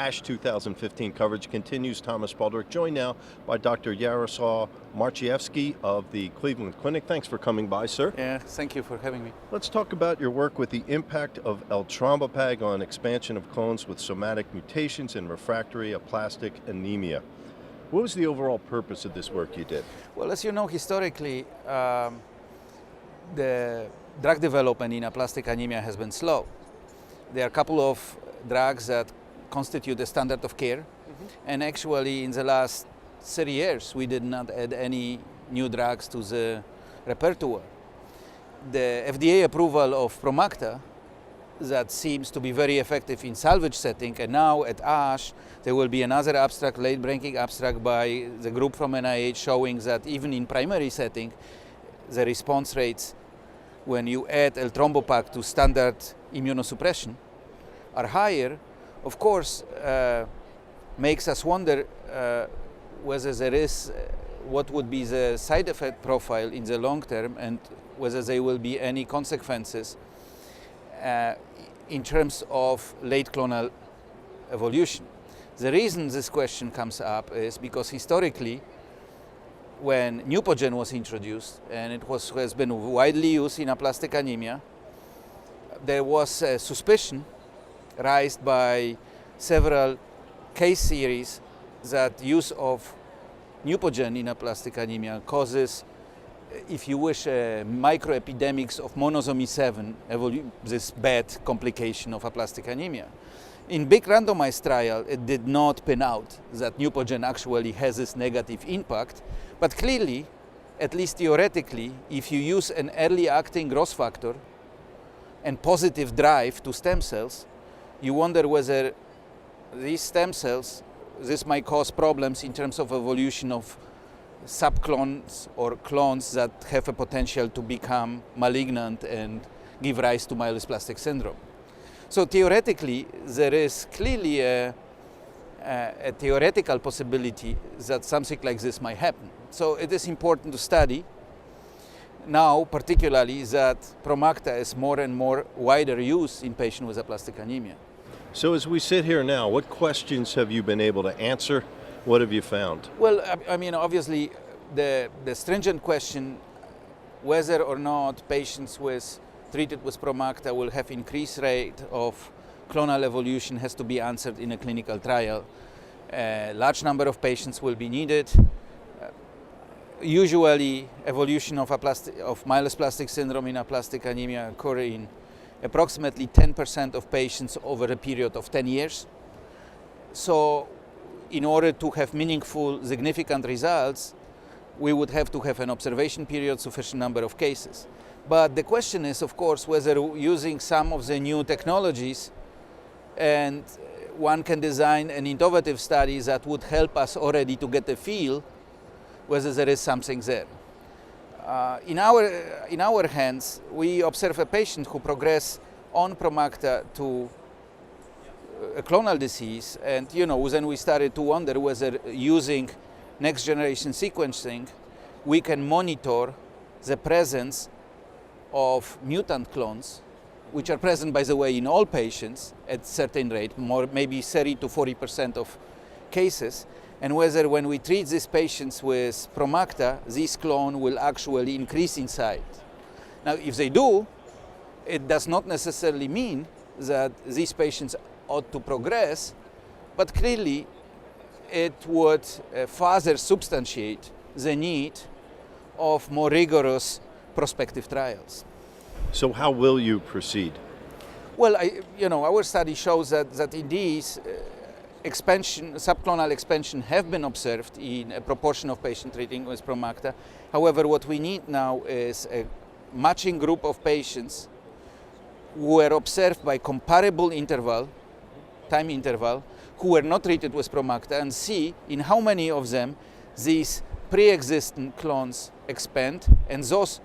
ASH 2015 coverage continues. Thomas Baldrick, joined now by Dr. Jaroslaw Maciejewski of the Cleveland Clinic. Thanks for coming by, sir. Yeah, thank you for having me. Let's talk about your work with the impact of Eltrombopag on expansion of clones with somatic mutations and refractory aplastic anemia. What was the overall purpose of this work you did? Well, as you know, historically, the drug development in aplastic anemia has been slow. There are a couple of drugs that constitute the standard of care, and actually in the last 30 years we did not add any new drugs to the repertoire. The FDA approval of Promacta, that seems to be very effective in salvage setting, and now at ASH there will be another abstract, late-breaking abstract by the group from NIH showing that even in primary setting the response rates when you add Eltrombopag to standard immunosuppression are higher. Of course, makes us wonder whether there is what would be the side effect profile in the long term and whether there will be any consequences in terms of late clonal evolution. The reason this question comes up is because historically, when Neupogen was introduced, and it has been widely used in aplastic anemia, there was a suspicion raised by several case series that use of Neupogen in aplastic anemia causes, if you wish, microepidemics of monosomy 7, this bad complication of aplastic anemia. In big randomized trial, it did not pan out that Neupogen actually has this negative impact, but clearly, at least theoretically, if you use an early acting growth factor and positive drive to stem cells, you wonder whether these stem cells, this might cause problems in terms of evolution of subclones or clones that have a potential to become malignant and give rise to myelodysplastic syndrome. So theoretically, there is clearly a theoretical possibility that something like this might happen. So it is important to study now, particularly that Promacta is more and more wider use in patients with aplastic anemia. So as we sit here now, what questions have you been able to answer? What have you found? Well, I mean, obviously, the stringent question whether or not patients treated with Promacta will have increased rate of clonal evolution has to be answered in a clinical trial. A large number of patients will be needed. Usually, evolution of myelodysplastic syndrome in aplastic anemia occur in approximately 10% of patients over a period of 10 years. So, in order to have meaningful, significant results, we would have to have an observation period, sufficient number of cases. But the question is, of course, whether using some of the new technologies and one can design an innovative study that would help us already to get a feel whether there is something there. In our hands, we observe a patient who progressed on Promacta to a clonal disease, and then we started to wonder whether using next generation sequencing, we can monitor the presence of mutant clones, which are present, by the way, in all patients at certain rate, maybe 30 to 40% of cases, and whether when we treat these patients with Promacta, this clone will actually increase in size. Now, if they do, it does not necessarily mean that these patients ought to progress, but clearly it would further substantiate the need of more rigorous prospective trials. So how will you proceed? Well, our study shows that indeed subclonal expansion have been observed in a proportion of patients treating with Promacta. However, what we need now is a matching group of patients who were observed by comparable time interval, who were not treated with Promacta, and see in how many of them these pre-existing clones expand, and those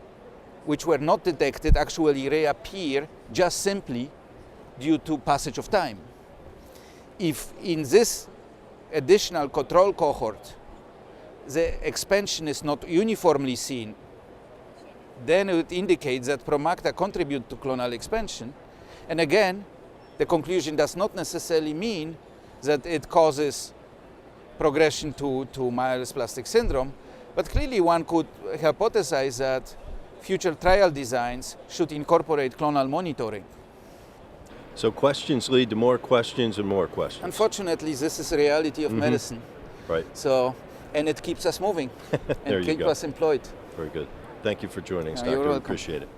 which were not detected actually reappear just simply due to passage of time. If in this additional control cohort the expansion is not uniformly seen, then it indicates that Promacta contributes to clonal expansion. And again, the conclusion does not necessarily mean that it causes progression to myelodysplastic syndrome. But clearly one could hypothesize that future trial designs should incorporate clonal monitoring. So questions lead to more questions and more questions. Unfortunately, this is the reality of medicine. Right. So, and it keeps us moving There and you keeps go. us employed. Very good. Thank you for joining us, You're Doctor. We welcome. appreciate it.